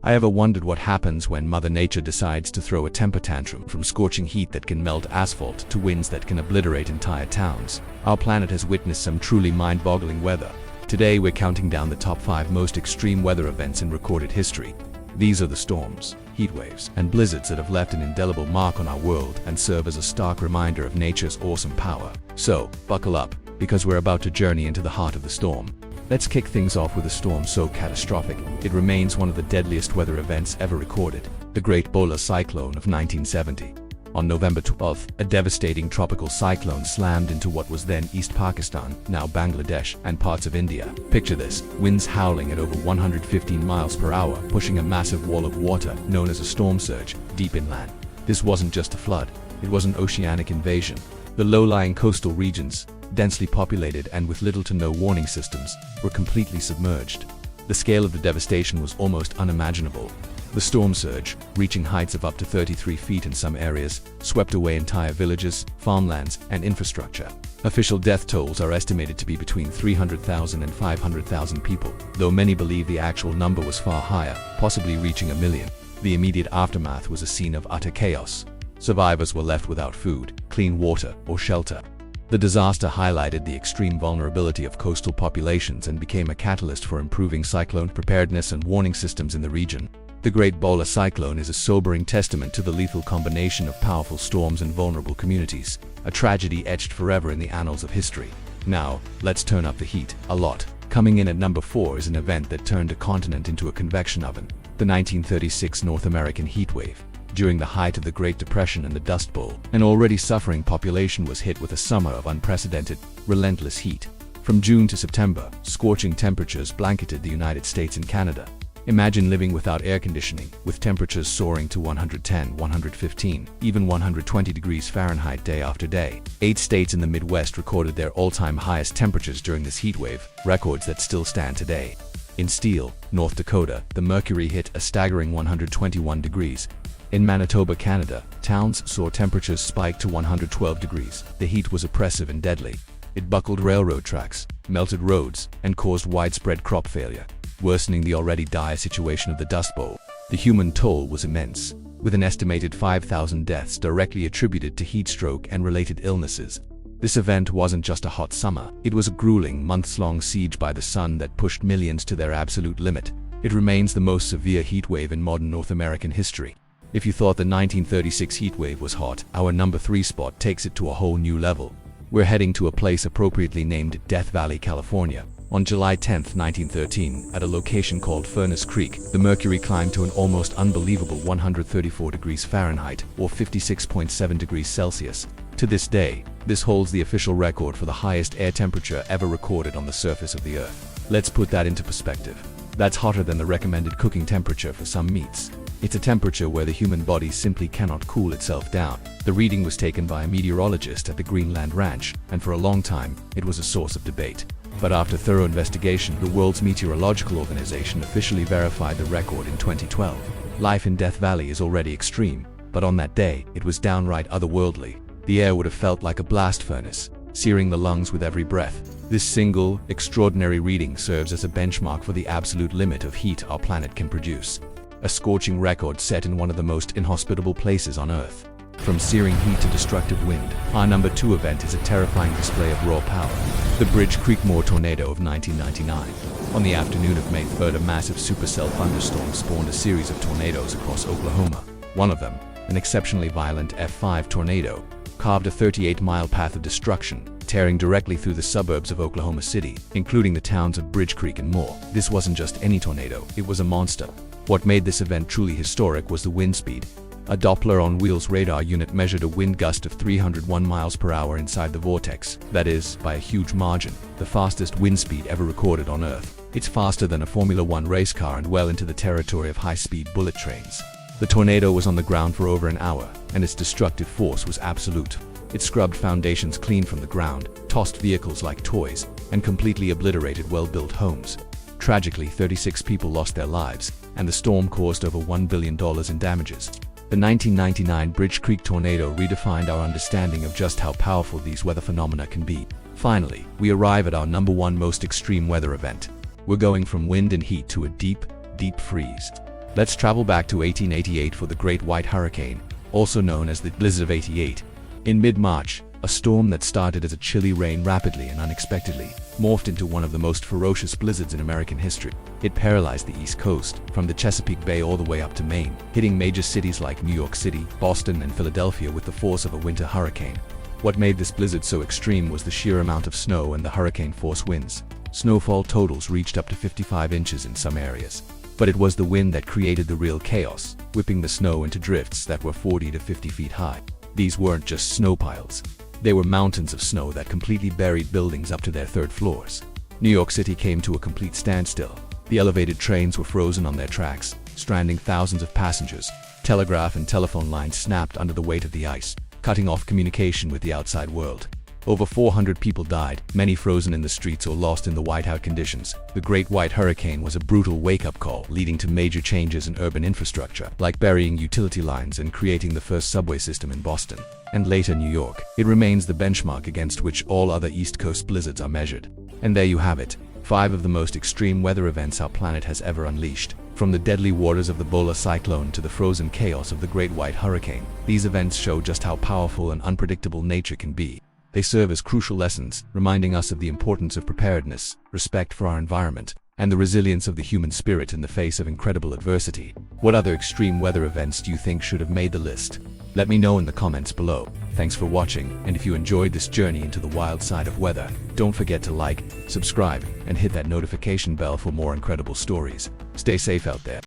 I ever wondered what happens when Mother Nature decides to throw a temper tantrum, from scorching heat that can melt asphalt to winds that can obliterate entire towns? Our planet has witnessed some truly mind-boggling weather. Today we're counting down the top 5 most extreme weather events in recorded history. These are the storms, heat waves, and blizzards that have left an indelible mark on our world and serve as a stark reminder of nature's awesome power. So, buckle up, because we're about to journey into the heart of the storm. Let's kick things off with a storm so catastrophic, it remains one of the deadliest weather events ever recorded, the Great Bhola Cyclone of 1970. On November 12th, a devastating tropical cyclone slammed into what was then East Pakistan, now Bangladesh, and parts of India. Picture this, winds howling at over 115 miles per hour, pushing a massive wall of water, known as a storm surge, deep inland. This wasn't just a flood, it was an oceanic invasion. The low-lying coastal regions, densely populated and with little to no warning systems, were completely submerged. The scale of the devastation was almost unimaginable. The storm surge, reaching heights of up to 33 feet in some areas, swept away entire villages, farmlands, and infrastructure. Official death tolls are estimated to be between 300,000 and 500,000 people, though many believe the actual number was far higher, possibly reaching 1 million. The immediate aftermath was a scene of utter chaos. Survivors were left without food, clean water, or shelter. The disaster highlighted the extreme vulnerability of coastal populations and became a catalyst for improving cyclone preparedness and warning systems in the region. The Great Bhola Cyclone is a sobering testament to the lethal combination of powerful storms and vulnerable communities, a tragedy etched forever in the annals of history. Now, let's turn up the heat, a lot. Coming in at number 4 is an event that turned a continent into a convection oven, the 1936 North American heatwave. During the height of the Great Depression and the Dust Bowl, an already suffering population was hit with a summer of unprecedented, relentless heat. From June to September, scorching temperatures blanketed the United States and Canada. Imagine living without air conditioning, with temperatures soaring to 110, 115, even 120 degrees Fahrenheit day after day. 8 states in the Midwest recorded their all-time highest temperatures during this heatwave, records that still stand today. In Steele, North Dakota, the mercury hit a staggering 121 degrees. In Manitoba, Canada, towns saw temperatures spike to 112 degrees. The heat was oppressive and deadly. It buckled railroad tracks, melted roads, and caused widespread crop failure, worsening the already dire situation of the Dust Bowl. The human toll was immense, with an estimated 5,000 deaths directly attributed to heat stroke and related illnesses. This event wasn't just a hot summer, it was a grueling, months-long siege by the sun that pushed millions to their absolute limit. It remains the most severe heatwave in modern North American history. If you thought the 1936 heatwave was hot, our number 3 spot takes it to a whole new level. We're heading to a place appropriately named Death Valley, California. On July 10, 1913, at a location called Furnace Creek, the mercury climbed to an almost unbelievable 134 degrees Fahrenheit, or 56.7 degrees Celsius. To this day, this holds the official record for the highest air temperature ever recorded on the surface of the Earth. Let's put that into perspective. That's hotter than the recommended cooking temperature for some meats. It's a temperature where the human body simply cannot cool itself down. The reading was taken by a meteorologist at the Greenland Ranch, and for a long time, it was a source of debate. But after thorough investigation, the World's Meteorological Organization officially verified the record in 2012. Life in Death Valley is already extreme, but on that day, it was downright otherworldly. The air would have felt like a blast furnace, searing the lungs with every breath. This single, extraordinary reading serves as a benchmark for the absolute limit of heat our planet can produce. A scorching record set in one of the most inhospitable places on Earth. From searing heat to destructive wind, our number 2 event is a terrifying display of raw power. The Bridge Creek Moore tornado of 1999. On the afternoon of May 3rd, a massive supercell thunderstorm spawned a series of tornadoes across Oklahoma. One of them, an exceptionally violent F5 tornado, carved a 38-mile path of destruction, tearing directly through the suburbs of Oklahoma City, including the towns of Bridge Creek and Moore. This wasn't just any tornado, it was a monster. What made this event truly historic was the wind speed. A Doppler-on-wheels radar unit measured a wind gust of 301 miles per hour inside the vortex. That is, by a huge margin, the fastest wind speed ever recorded on Earth. It's faster than a Formula One race car and well into the territory of high-speed bullet trains. The tornado was on the ground for over an hour, and its destructive force was absolute. It scrubbed foundations clean from the ground, tossed vehicles like toys, and completely obliterated well-built homes. Tragically, 36 people lost their lives, and the storm caused over $1 billion in damages. The 1999 Bridge Creek tornado redefined our understanding of just how powerful these weather phenomena can be. Finally, we arrive at our number 1 most extreme weather event. We're going from wind and heat to a deep, deep freeze. Let's travel back to 1888 for the Great White Hurricane, also known as the Blizzard of '88. In mid-March, a storm that started as a chilly rain rapidly and unexpectedly morphed into one of the most ferocious blizzards in American history. It paralyzed the East Coast, from the Chesapeake Bay all the way up to Maine, hitting major cities like New York City, Boston, and Philadelphia with the force of a winter hurricane. What made this blizzard so extreme was the sheer amount of snow and the hurricane-force winds. Snowfall totals reached up to 55 inches in some areas. But it was the wind that created the real chaos, whipping the snow into drifts that were 40 to 50 feet high. These weren't just snow piles. They were mountains of snow that completely buried buildings up to their third floors. New York City came to a complete standstill. The elevated trains were frozen on their tracks, stranding thousands of passengers. Telegraph and telephone lines snapped under the weight of the ice, cutting off communication with the outside world. Over 400 people died, many frozen in the streets or lost in the whiteout conditions. The Great White Hurricane was a brutal wake-up call, leading to major changes in urban infrastructure, like burying utility lines and creating the first subway system in Boston, and later New York. It remains the benchmark against which all other East Coast blizzards are measured. And there you have it, 5 of the most extreme weather events our planet has ever unleashed. From the deadly waters of the Bhola cyclone to the frozen chaos of the Great White Hurricane, these events show just how powerful and unpredictable nature can be. They serve as crucial lessons, reminding us of the importance of preparedness, respect for our environment, and the resilience of the human spirit in the face of incredible adversity. What other extreme weather events do you think should have made the list? Let me know in the comments below. Thanks for watching, and if you enjoyed this journey into the wild side of weather, don't forget to like, subscribe, and hit that notification bell for more incredible stories. Stay safe out there.